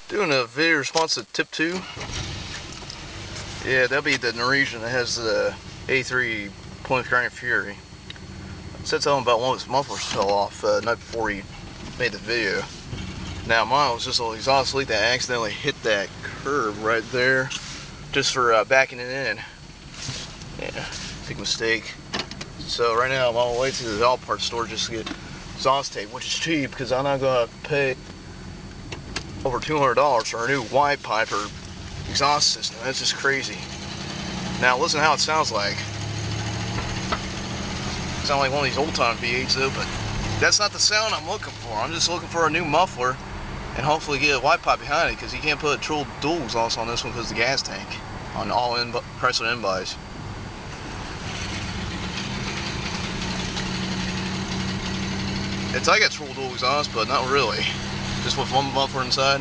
Doing a video response to tip 2. Yeah, that'll be the Norwegian that has the A3 Plymouth Grand Fury. I said something about one of his mufflers fell off the night before he made the video. Now mine was just an exhaust leak that accidentally hit that curb right there, just for backing it in. Yeah, big mistake. So right now I'm on my way to the auto parts store just to get exhaust tape, which is cheap because I'm not gonna pay over $200 for a new wide pipe or exhaust system. That's just crazy. Now listen to how it sounds like. Sound like one of these old time V8s though, but that's not the sound I'm looking for. I'm just looking for a new muffler and hopefully get a wide pipe behind it, because you can't put a dual exhaust on this one because of the gas tank on all Chrysler M-Buys. It's like a dual exhaust, but not really. Just with one muffler inside.